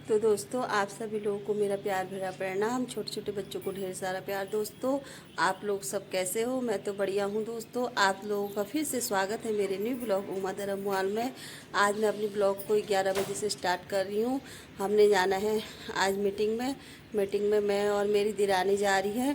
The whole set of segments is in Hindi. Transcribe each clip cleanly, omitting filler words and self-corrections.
तो दोस्तों आप सभी लोगों को मेरा प्यार भरा प्रणाम। छोटे छोटे बच्चों को ढेर सारा प्यार। दोस्तों आप लोग सब कैसे हो? मैं तो बढ़िया हूँ। दोस्तों आप लोगों का फिर से स्वागत है मेरे न्यू ब्लॉग उमा धर्म मॉल में। आज मैं अपनी ब्लॉग को 11 बजे से स्टार्ट कर रही हूँ। हमने जाना है आज मीटिंग में मैं और मेरी दिरानी जा रही है।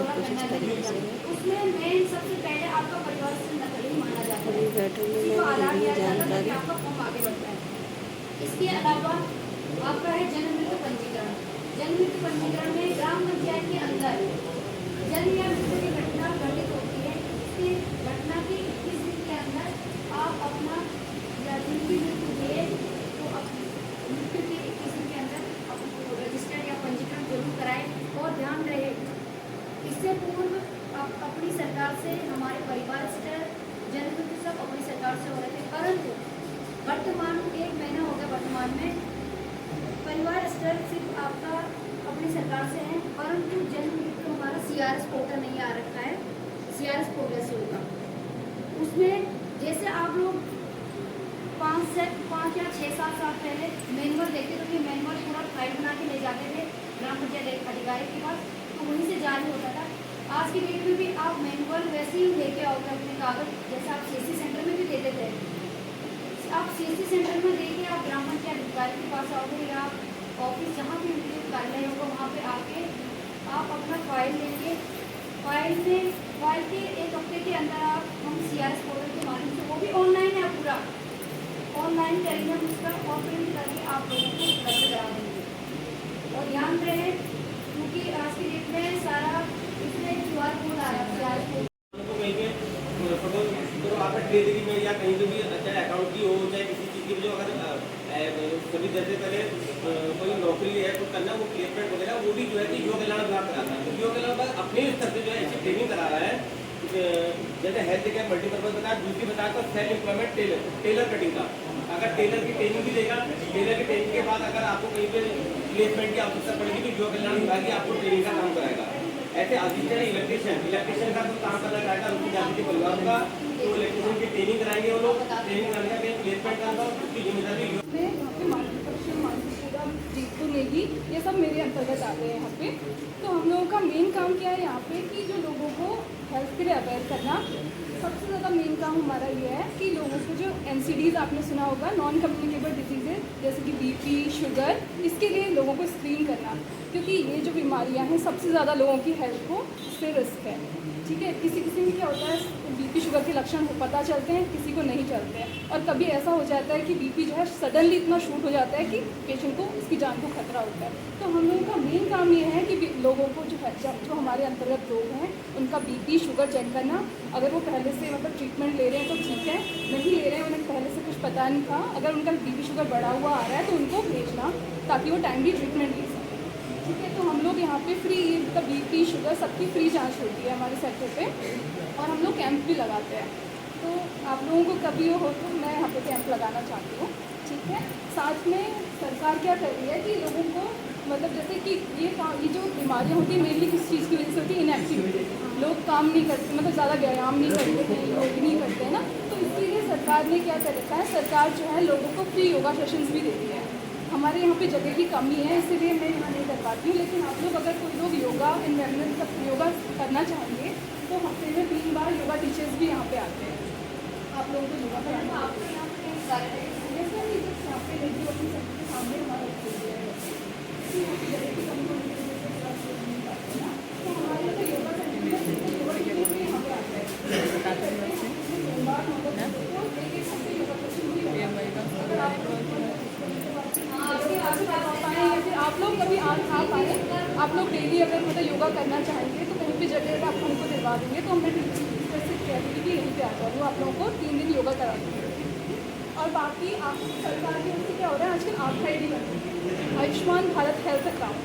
कुछ इस तरीके से बैठूंगी मैं जानकारी। इसके अलावा आपका है जन्म मृत्यु पंजीकरण। जन्म मृत्यु पंजीकरण में ग्राम पंचायत के अंदर जन्म या मृत्यु की घटना घटित होती है। इसकी घटना के 21 दिन के अंदर आप अपना या जिनकी मृत्यु हुई है तो मृत्यु के 21 दिन के अंदर अपना रजिस्टर्ड या पंजीकरण जरूर कराएं। और ध्यान रहे इससे पूर्व आप अपनी सरकार से हमारे परिवार स्तर जन्म मृत्यु सब अपनी सरकार से हो रहे थे, परंतु वर्तमान 1 महीना हो गया वर्तमान में परिवार स्तर सिर्फ आपका अपनी सरकार से है, परंतु जन्म मृत्यु हमारा CRS पोर्टल नहीं आ रखा है। CRS पोर्टल से होगा। उसमें जैसे आप लोग 5 या 6-7 साल पहले मैनुअल देखते तो ये मैनुअल पूरा फाइल बना के ले जाते थे ग्राम पंचायत अधिकारी के पास, तो वहीं से जारी होता था। आज की डेट में भी आप मैनुअल वैसे ही लेके आओगे अपने कागज, जैसे आप CSC सेंटर में भी देते थे। आप CSC सेंटर में देके आप ग्राम पंचायत अधिकारी के पास आओगे या ऑफिस जहाँ भी उनके कार्यालय होगा वहाँ पे आके आप अपना फाइल लेंगे। फाइल के 1 हफ्ते के अंदर आप हम CRS पोर्टल के माध्यम से, वो भी ऑनलाइन है, पूरा ऑनलाइन करेंगे हम उसका और प्रिंट करके आप लोगों को उपलब्ध करा देंगे। और ध्यान रहे क्योंकि आज की डेट में सारा इसमें QR कोड आ रहा है। आपका ट्रेजरी में या कहीं भी चाहे अकाउंट की हो चाहे किसी चीज़ की जो अगर सभी जैसे पहले कोई नौकरी है तो करना वो प्लेसमेंट वगैरह वो भी जो है कि योग कल्याण विभाग कराता है। तो योग कल्याण विभाग अपने स्तर से जो है ऐसी ट्रेनिंग करा रहा है। जैसे हेल्थ केयर मल्टीपर्पज बताया, दूसरी बताया तो सेल्फ एम्प्लॉयमेंट टेलर कटिंग का अगर टेलर की ट्रेनिंग भी देगा। टेलर की ट्रेनिंग के बाद अगर आपको कहीं पे प्लेसमेंट की आवश्यकता पड़ेगी तो योग कल्याण विभाग ही आपको ट्रेनिंग का काम कराएगा। ऐसे असिस्टेंट इलेक्ट्रिशियन का तो काम करना चाहेगा उनकी जाति के परिवार का, तो इलेक्ट्रिशियन की ट्रेनिंग कराएंगे वो लोग। ट्रेनिंग कराने का प्लेसमेंट का उसकी जिम्मेदारी नेगी ये सब मेरे अंतर्गत आते हैं यहाँ पे। तो हम लोगों का मेन काम क्या है यहाँ पे कि जो लोगों को हेल्थ के लिए अवेयर करना। सबसे ज़्यादा मेन काम हमारा ये है कि लोगों को जो NCDs आपने सुना होगा, नॉन कम्युनिकेबल डिजीजेज जैसे कि BP, शुगर, इसके लिए लोगों को स्क्रीन करना, क्योंकि ये जो बीमारियाँ हैं सबसे ज़्यादा लोगों की हेल्थ को इससे रिस्क है। ठीक है, किसी में क्या होता है BP शुगर के लक्षण पता चलते हैं, किसी को नहीं चलते हैं, और कभी ऐसा हो जाता है कि BP जो है सडनली इतना शूट हो जाता है कि पेशेंट को उसकी जान को खतरा होता है। तो हम लोगों का मेन काम ये है कि लोगों को जो है जो हमारे अंतर्गत लोग हैं उनका BP शुगर चेक करना। अगर वो पहले से मतलब ट्रीटमेंट ले रहे हैं तो ठीक है, नहीं ले रहे हैं, उन्हें पहले से कुछ पता नहीं था, अगर उनका BP शुगर बढ़ा हुआ आ रहा है तो उनको भेजना ताकि वो टाइमली ट्रीटमेंट ले सकें। ठीक है, तो हम लोग यहाँ पे फ्री का BP शुगर सबकी फ्री जांच होती है हमारे सेंटर पे, और हम लोग कैंप भी लगाते हैं। तो आप लोगों को कभी हो तो मैं यहाँ पे कैंप लगाना चाहती हूँ। ठीक है, साथ में सरकार क्या कर रही है कि लोगों को मतलब जैसे कि ये जो बीमारियाँ होती हैं मेनली किस चीज़ की वजह से होती है? इनएक्टिविटी। लोग काम नहीं करते, मतलब ज़्यादा व्यायाम नहीं करते हैं, योग नहीं करते हैं ना, तो इसलिए सरकार ने क्या कर रखा है, सरकार जो है लोगों को फ्री योगा सेशंस भी देती है। हमारे यहाँ पे जगह की कमी है इसीलिए मैं यहाँ नहीं कर पाती हूँ, लेकिन आप लोग अगर कोई लोग योगा एनवायरमेंट का योगा करना चाहेंगे तो हफ्ते में 3 बार योगा टीचर्स भी यहाँ पे आते हैं आप लोगों को योगा कराना। आपके यहाँ पे यहाँ पे रेडियो अपनी सबके सामने हमारा जगह की कमी होने की वजह से तो हमारे यहाँ योगा योगा टीचर्स भी यहाँ पे आते हैं। सोमवार या फिर आप लोग कभी आ पाए, आप लोग डेली अगर मतलब योगा करना चाहेंगे तो कहीं भी जगह आप हमको दिलवा देंगे तो हमें जैसे कहती कि यहीं पे आ जाओ, आप लोगों को 3 दिन योगा करा देंगे। और बाकी आप सरकार की ओर से क्या हो रहा है आजकल, आपका ID Ayushman Bharat health account,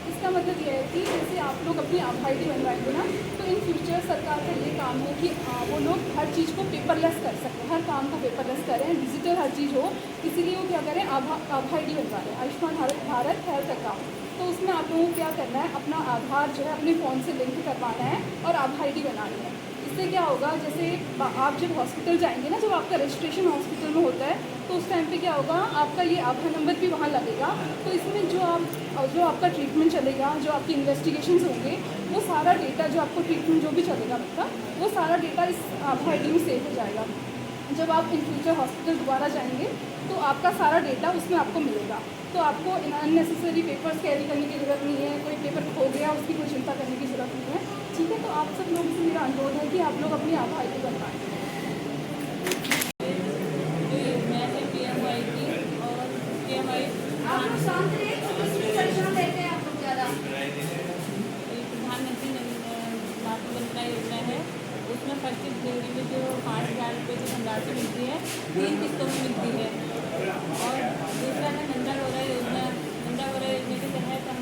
इस इसका मतलब ये है कि जैसे आप लोग अपनी आभाईडी बनवाएंगे ना, तो इन फ्यूचर सरकार का ये काम है कि वो लोग हर चीज़ को पेपरलेस कर सकें, हर काम को पेपरलेस करें, डिजिटल हर चीज़ हो। इसीलिए वो क्या करें, आभाईडी बनवा रहे हैं, आयुष्मान भारत हेल्थ अकाउंट। तो उसमें आप लोगों को क्या करना है, अपना आधार जो है अपने फ़ोन से लिंक करवाना है और आभाईडी बनानी है। इससे क्या होगा, जैसे आप जब हॉस्पिटल जाएंगे ना, जब आपका रजिस्ट्रेशन हॉस्पिटल में होता है, तो उस टाइम पे क्या होगा, आपका ये आधार नंबर भी वहाँ लगेगा। तो इसमें जो आपका ट्रीटमेंट चलेगा, जो आपकी इन्वेस्टिगेशंस होंगे, वो सारा डेटा, जो आपको ट्रीटमेंट जो भी चलेगा मतलब, वो सारा डेटा इस आभाईडी में सेव हो जाएगा। जब आप इन फ्यूचर हॉस्पिटल दोबारा जाएंगे तो आपका सारा डेटा उसमें आपको मिलेगा। तो आपको अननेसेसरी पेपर्स कैरी करने की ज़रूरत नहीं है, कोई पेपर खो गया उसकी कोई चिंता करने की ज़रूरत नहीं है। ठीक है, तो आप सब लोगों से मेरा अनुरोध है कि आप लोग अपनी आभाईडी बनवाएं। आप लोग शांत रहिए, किसमें परेशान रहते हैं आप लोग ज़्यादा? प्रधानमंत्री मातृवंदना योजना है, उसमें फर्स्ट डिलीवरी में जो 5,000 रुपये की धनराशि मिलती है, 3 किस्तों में मिलती है। और दूसरा है नंदा गौरा योजना। नंदा गौरा योजना के तहत हम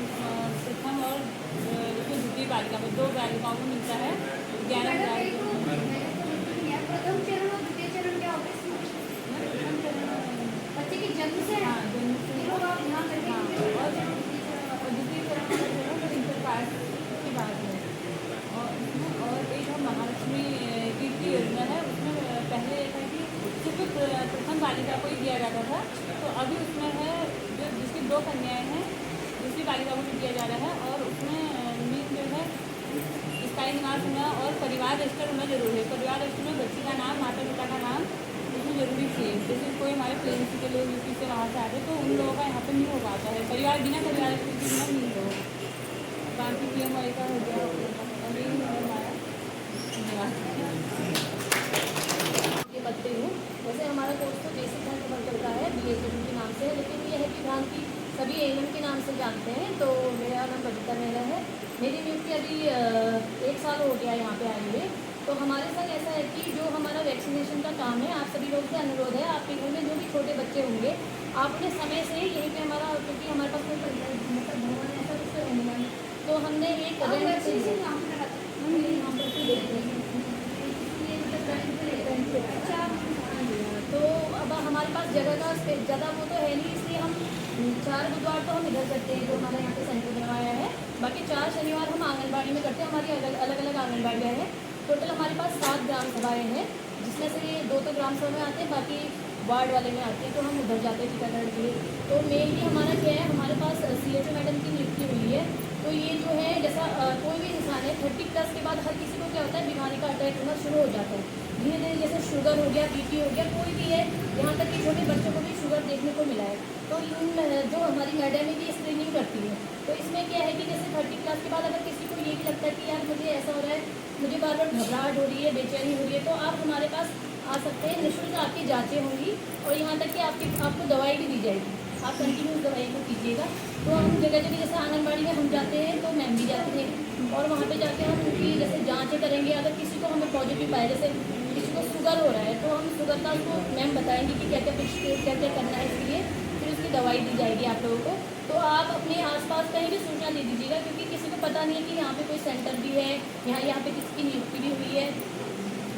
प्रथम और द्वितीय बालिका में 2 बालिकाओं को मिलता है 11,000। प्रथम चरण और द्वितीय चरण क्या होता है इसमें? बच्चे के जन्म से? हाँ, जन्म से। ये लोग आप यहाँ करके हाँ, और द्वितीय चरण वाला चरण तो इंटर पास के बाद है। और एक हम महालक्ष्मी कीर्ति योजना है, उसमें पहले ये था कि सिर्फ प्रथम बालिका को ही दिया जाता था, तो अभी उसमें है जो जिसकी 2 कन्याएं हैं, दूसरी बालिका को भी दिया जा रहा है। और उसमें मीन जो है स्थायी निवास होना और परिवार रजिस्टर होना जरूरी है। परिवार रजिस्टर में बच्ची का नाम, माता पिता का नाम उसमें जरूरी चाहिए। जैसे कोई हमारे प्लेन्स के लोग यूपी से वहाँ से आते हैं, तो उन लोगों का यहाँ पर नहीं हो पाता है, परिवार बिना परिवार रजिस्टर के बिना नहीं हो। बाकी PMY का हो गया और यही हमारा ये बच्चे हूँ। वैसे हमारा कोर्स तो बेसिक हेल्थ वर्कर का है, BHM के नाम से है, लेकिन ये है कि भ्रांति सभी ANM के नाम से जानते हैं। तो मेरा नाम बबीता मेहरा है। मेरी नियुक्ति अभी 1 साल हो गया यहाँ पे आए हुए। तो हमारे संग ऐसा है कि जो हमारा वैक्सीनेशन का काम है, आप सभी लोगों से अनुरोध है, आपके घर में जो भी छोटे बच्चे होंगे, आप उन्हें समय से यहीं पे हमारा, क्योंकि हमारे पास कोई मतलब भवन ऐसा कुछ तो है नहीं, तो हमने एक वैक्सीनेशन यहाँ पे कराते हैं? यहाँ पर से देखते हैं। अच्छा, तो अब हमारे पास जगह का ज़्यादा वो तो है नहीं, इसलिए हम 4 बुधवार तो हम इधर करते हैं, जो हमारे यहाँ पे सेंटर बनवाया है। बाकी 4 शनिवार हम आंगनबाड़ी में करते हैं। हमारी अलग अलग आंगनबाड़ियाँ हैं। टोटल हमारे पास 7 ग्राम सभाएँ हैं, जिसमें से 2 तो ग्राम सभा में आते हैं, बाकी वार्ड वाले में आते हैं, तो हम उधर जाते हैं टीकाकरण के लिए। तो मेनली हमारा क्या है, हमारे पास CHO मैडम की नियुक्ति हुई है। तो ये जो है, जैसा कोई भी इंसान है 30+ के बाद हर किसी को क्या होता है, बीमारी का अटैक होना शुरू हो जाता है धीरे धीरे। जैसे शुगर हो गया, BP हो गया, कोई भी है, यहाँ तक कि छोटे बच्चों को भी शुगर देखने को मिला है। तो इन जो हमारी मैडम है, ये स्क्रीनिंग करती है। तो इसमें क्या है कि जैसे 30+ के बाद अगर किसी को ये भी लगता है कि यार मुझे ऐसा हो रहा है, मुझे बार बार घबराहट हो रही है, बेचैनी हो रही है, तो आप हमारे पास आ सकते हैं। निःशुल्क आपकी जाँचें होंगी और यहाँ तक कि आपको दवाई भी दी जाएगी। आप कंटिन्यूस दवाई को कीजिएगा। तो हम जगह जगह जैसे आंगनबाड़ी में हम जाते हैं, तो मैम भी जाते हैं, और वहाँ पे जाके हम उनकी जैसे जांचें करेंगे। अगर किसी को हमें पॉजिटिव पाए, जैसे किसी को शुगर हो रहा है, तो हम शुगर का उसको मैम बताएंगे कि क्या क्या करना है इसके लिए, फिर उसकी दवाई दी जाएगी आप लोगों को। तो आप अपने आसपास कहीं भी सूचना दे दीजिएगा, क्योंकि किसी को पता नहीं है कि यहाँ पे कोई सेंटर भी है, यहाँ पे किसी की नियुक्ति भी हुई है।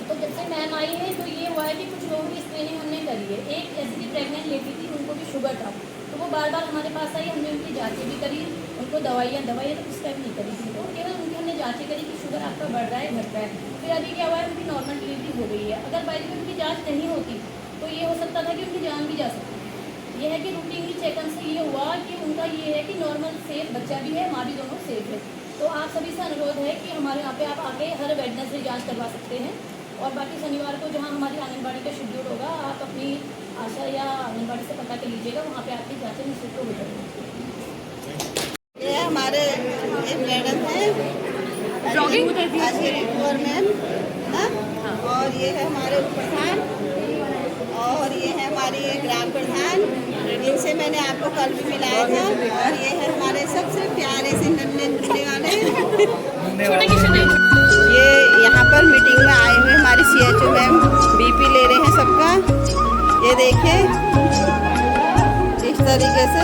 तो जब से मैम आई है, तो ये हुआ है कि कुछ लोगों की स्क्रीनिंग हमने करी है। एक ऐसी की प्रेगनेंट लेडी थी, उनको भी शुगर था, तो वो बार बार हमारे पास आई, हमने उनकी जाँचें भी करी, उनको दवाइयाँ तो किस टाइम नहीं करी थी, तो केवल उनकी हमने जाँचें करी कि शुगर आपका बढ़ रहा है, घट रहा है। फिर अभी क्या हुआ है, उनकी नॉर्मल डिलीवरी हो गई है। अगर बाई में उनकी जाँच नहीं होती तो ये हो सकता था कि उनकी जान भी जा सकती। ये है कि रूटीन की चेकअप से ये हुआ कि उनका ये है कि नॉर्मल सेफ बच्चा भी है, माँ भी, दोनों सेफ है। तो आप सभी से अनुरोध है कि हमारे यहाँ पे आप आके हर वेडनेसडे जाँच करवा सकते हैं। और बाकी शनिवार को जहाँ हमारी आंगनबाड़ी का शेड्यूल होगा, आप अपनी आशा या आंगनबाड़ी से पता कर लीजिएगा, वहाँ पे आपकी जाँचें निःशुल्क हो जाएगी। ये हमारे एक मैडम है कौर मैम, और ये है हमारे प्रधान, और ये है हमारी ग्राम प्रधान, इनसे मैंने आपको कल भी मिलाया था। और ये है हमारे सबसे प्यारे से नन्हे वाले ये यहाँ पर मीटिंग में आए हुए हमारी CHO मैम BP ले रहे हैं सबका। ये देखिए इस तरीके से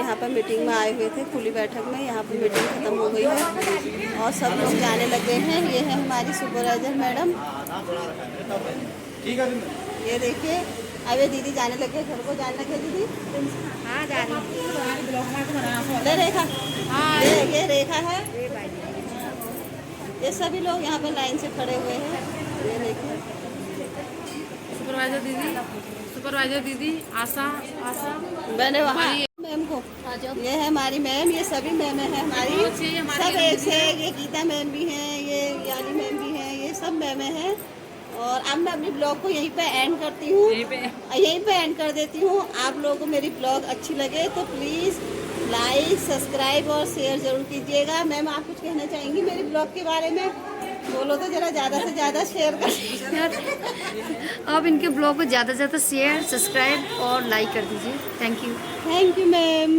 यहाँ पर मीटिंग में आए हुए थे, खुली बैठक में। यहाँ पर मीटिंग खत्म हो गई है और सब लोग जाने लगे हैं। ये है हमारी सुपरवाइजर मैडम, ये देखिए। अब ये दीदी जाने लगे घर को, जाने लगे दीदी। हाँ जा रही। ले रेखा, ये रेखा है। ये सभी लोग यहाँ पर लाइन से खड़े हुए हैं। ये देखिए सुपरवाइजर दीदी आशा मैंने वहाँ मैम को, ये है हमारी मैम, ये सभी मैम है हमारी, सब एक से एक। ये गीता मैम भी हैं, ये यानी मैम भी हैं, ये सब मैम हैं। और अब मैं अपनी ब्लॉग को यहीं पे एंड करती हूँ, यहीं पे एंड कर देती हूँ। आप लोगों को मेरी ब्लॉग अच्छी लगे तो प्लीज़ लाइक, सब्सक्राइब और शेयर ज़रूर कीजिएगा। मैम आप कुछ कहना चाहेंगी मेरी ब्लॉग के बारे में? बोलो तो ज़रा, ज़्यादा से ज़्यादा शेयर कर। आप इनके ब्लॉग को ज़्यादा से ज़्यादा शेयर, सब्सक्राइब और लाइक कर दीजिए। Thank you. Thank you ma'am.